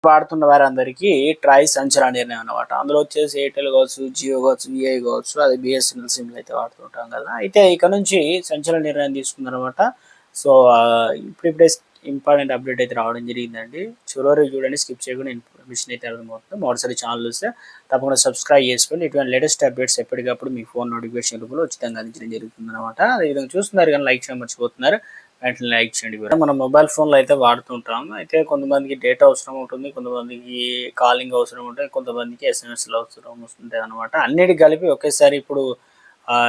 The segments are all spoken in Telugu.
వాడుతున్న వారందరికీ ట్రై సంచలన నిర్ణయం అనమాట. అందులో వచ్చేసి ఎయిర్టెల్ కావచ్చు, జియో కావచ్చు, విఐ కావచ్చు, అది బిఎస్ఎన్ఎల్ సిమ్‌లు అయితే వాడుతుంటాం కదా! అయితే ఇక నుంచి సంచలన నిర్ణయం తీసుకుందనమాట. సో, ఇప్పుడిప్పుడే ఇంపార్టెంట్ అప్డేట్ అయితే రావడం జరిగిందండి. చివరి వరకు చూడండి, స్కిప్ చేయకుండా ఇన్ఫర్మేషన్ అయితే అర్థమవుతుంది. మొదటిసారి ఛానల్ చూస్తే తప్పకుండా సబ్స్క్రైబ్ చేసుకోండి. ఇటువంటి లేటెస్ట్ అప్డేట్స్ ఎప్పటికప్పుడు మీ ఫోన్ నోటిఫికేషన్ రూపంలో ఉచితంగా అందించడం జరుగుతుందనమాట. అదేవిధంగా చూస్తున్నారు కానీ లైక్ చేయడం మర్చిపోతున్నారు. వెంటనే లైక్ చేయండి. మనం మొబైల్ ఫోన్‌లో అయితే వాడుతుంటాం. అయితే కొంతమందికి డేటా అవసరం ఉంటుంది. కొంతమందికి కాలింగ్ అవసరం ఉంటుంది. కొంతమందికి ఎస్ఎంఎస్‌లు అవసరం ఉంటాయన్నమాట. అన్నిటికి కలిపి ఒకేసారి ఇప్పుడు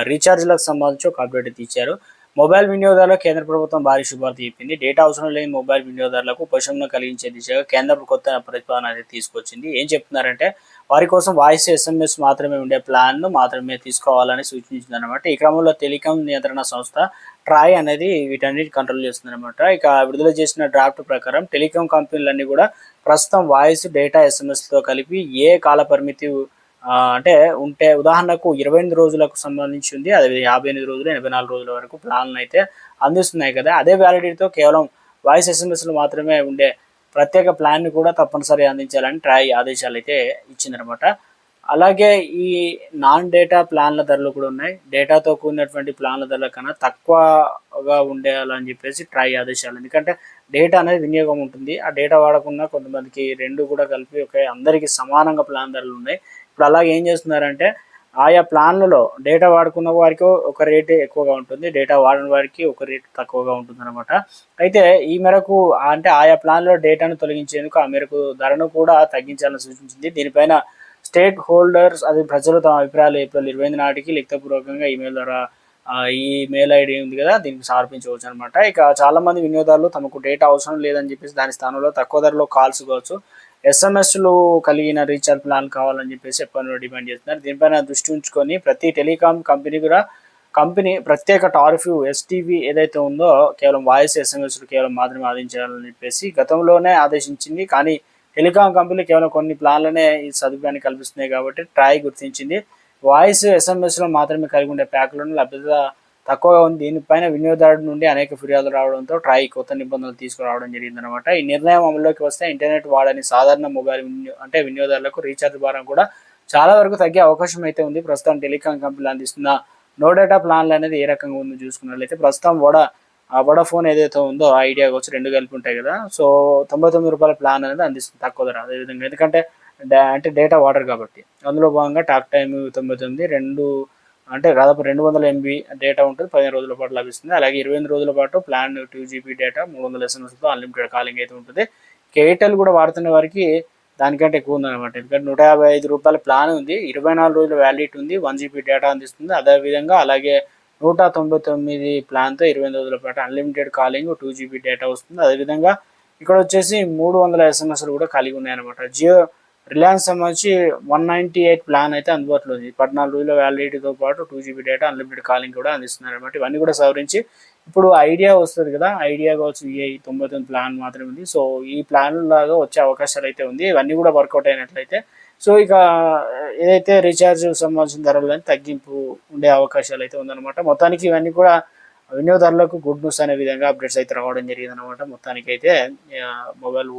రీఛార్జ్‌లకు సంబంధించి ఒక అప్డేట్ అయితే ఇచ్చారు. మొబైల్ వినియోగదారులకు కేంద్ర ప్రభుత్వం భారీ శుభార్త చెప్పింది. డేటా అవసరం లేని మొబైల్ వినియోగదారులకు ఉపశమనం కలిగించే దిశగా కేంద్రం కొత్త ప్రతిపాదన అయితే తీసుకొచ్చింది. ఏం చెప్తున్నారంటే వారి కోసం వాయిస్ ఎస్ఎంఎస్ మాత్రమే ఉండే ప్లాన్‌ను మాత్రమే తీసుకోవాలని సూచించిందనమాట. ఈ క్రమంలో టెలికాం నియంత్రణ సంస్థ ట్రాయ్ అనేది వీటన్నిటి కంట్రోల్ చేస్తుందనమాట. ఇక విడుదల చేసిన డ్రాఫ్ట్ ప్రకారం టెలికాం కంపెనీలన్నీ కూడా ప్రస్తుతం వాయిస్, డేటా, ఎస్ఎంఎస్‌తో కలిపి ఏ కాల పరిమితి అంటే ఉంటే ఉదాహరణకు 28 రోజులకు సంబంధించి ఉంది. అదే 58 రోజులు, 84 రోజుల వరకు ప్లాన్‌లు అయితే అందిస్తున్నాయి కదా! అదే వ్యాలిడిటీతో కేవలం వాయిస్ ఎస్ఎంఎస్‌లు మాత్రమే ఉండే ప్రత్యేక ప్లాన్‌ని కూడా తప్పనిసరిగా అందించాలని ట్రాయ్ ఆదేశాలైతే ఇచ్చిందనమాట. అలాగే ఈ నాన్ డేటా ప్లాన్ల ధరలు కూడా ఉన్నాయి. డేటాతో కూడినటువంటి ప్లాన్ల ధరల కన్నా తక్కువగా ఉండేయాలని చెప్పేసి ట్రాయ్ ఆదేశాలు. ఎందుకంటే డేటా అనేది వినియోగం ఉంటుంది. ఆ డేటా వాడకుండా కొంతమందికి 2 కూడా కలిపి అందరికీ సమానంగా ప్లాన్ ధరలు ఉన్నాయి. ఇప్పుడు అలాగే ఏం చేస్తున్నారంటే ఆయా ప్లాన్లలో డేటా వాడుకున్న వారికి ఒక రేటు ఎక్కువగా ఉంటుంది. డేటా వాడని వారికి ఒక రేటు తక్కువగా ఉంటుందన్నమాట. అయితే ఈ మేరకు అంటే ఆయా ప్లాన్‌లో డేటాను తొలగించేందుకు ఆ మేరకు ధరను కూడా తగ్గించాలని సూచించింది. దీనిపైన స్టేక్ హోల్డర్స్ అది ప్రజలు తమ అభిప్రాయాలు ఏప్రిల్ 28 నాటికి లిఖితపూర్వకంగా ఈమెయిల్ ద్వారా ఈ మెయిల్ ఐడి ఉంది కదా! దీనికి సమర్పించవచ్చు అనమాట. ఇక చాలామంది వినియోగదారులు తమకు డేటా అవసరం లేదని చెప్పేసి దాని స్థానంలో తక్కువ ధరలో కాల్స్ కావచ్చు, ఎస్ఎంఎస్‌లు కలిగిన రీచార్జ్ ప్లాన్ కావాలని చెప్పేసి ఎప్పటినుండో డిమాండ్ చేస్తున్నారు. దీనిపైన దృష్టి ఉంచుకొని ప్రతి టెలికాం కంపెనీ కూడా ప్రత్యేక టారిఫ్ ఎస్టీవీ ఏదైతే ఉందో కేవలం వాయిస్, ఎస్ఎంఎస్‌లు కేవలం మాత్రమే అందించాలని చెప్పేసి గతంలోనే ఆదేశించింది. కానీ టెలికాం కంపెనీలు కేవలం కొన్ని ప్లాన్లనే ఈ సదుపాయాన్ని కల్పిస్తున్నాయి కాబట్టి ట్రాయ్ గుర్తించింది. వాయిస్, ఎస్ఎంఎస్‌లో మాత్రమే కలిగి ఉండే ప్యాక్‌లను లభ్యత తక్కువగా ఉంది. దీనిపైన వినియోగదారుడి నుండి అనేక ఫిర్యాదులు రావడంతో ట్రాయ్ కొత్త నిబంధనలు తీసుకురావడం జరిగిందనమాట. ఈ నిర్ణయం అమల్లోకి వస్తే ఇంటర్నెట్ వాడని సాధారణ మొబైల్ వినియోగదారులకు రీఛార్జ్ భారం కూడా చాలా వరకు తగ్గే అవకాశం అయితే ఉంది. ప్రస్తుతం టెలికాం కంపెనీలు అందిస్తున్న నో డేటా ప్లాన్లు అనేది ఏ రకంగా ఉందో చూసుకున్నట్లయితే ప్రస్తుతం వోడాఫోన్ ఏదైతే ఉందో ఐడియా కావచ్చు 2 కలిపి ఉంటాయి కదా! సో, రూ. 99 ప్లాన్ అనేది అందిస్తుంది తక్కువ ధర. అదేవిధంగా ఎందుకంటే అంటే డేటా వాడరు కాబట్టి. అందులో భాగంగా టాక్ టైమ్ 99 అంటే దాదాపు 200 ఎంబీ డేటా ఉంటుంది. 15 రోజుల పాటు లభిస్తుంది. అలాగే 28 రోజుల పాటు ప్లాన్ 2 జీబీ డేటా, 300 ఎస్ఎంఎస్‌తో అన్‌లిమిటెడ్ కాలింగ్ అయితే ఉంటుంది. ఎయిర్టెల్ కూడా వాడుతున్న వారికి దానికంటే ఎక్కువ ఉందన్నమాట. ఎందుకంటే రూ. 155 ప్లాన్ ఉంది. 24 రోజుల వ్యాలిడిటీ ఉంది. 1 జీబీ డేటా అందిస్తుంది. అదేవిధంగా అలాగే 199 ప్లాన్‌తో 28 రోజుల పాటు అన్‌లిమిటెడ్ కాలింగ్, 2 జీబీ డేటా వస్తుంది. అదేవిధంగా ఇక్కడ వచ్చేసి 300 ఎస్ఎంఎస్‌లు కూడా కలిగి ఉన్నాయన్నమాట. రిలయన్స్ సంబంధించి 198 ప్లాన్ అయితే అందుబాటులో ఉంది. 14 రోజుల వ్యాలిడిటీతో పాటు 2 జీబీ డేటా, అన్‌లిమిటెడ్ కాలింగ్ కూడా అందిస్తున్నారన్నమాట. ఇవన్నీ కూడా సవరించి ఇప్పుడు ఐడియా వస్తది కదా! ఐడియా కావచ్చు, విఐ 99 ప్లాన్ మాత్రమే ఉంది. సో, ఈ ప్లాన్ లాగా వచ్చే అవకాశాలు అయితే ఉంది. ఇవన్నీ కూడా వర్కౌట్ అయినట్లయితే సో, ఇక ఏదైతే రీచార్జ్ సంబంధించిన ధరలు తగ్గింపు ఉండే అవకాశాలు అయితే ఉందన్నమాట. మొత్తానికి ఇవన్నీ కూడా వినియోగదారులకు గుడ్ న్యూస్ అనే విధంగా అప్డేట్స్ అయితే రావడం జరిగిందన్నమాట. మొత్తానికైతే మొబైల్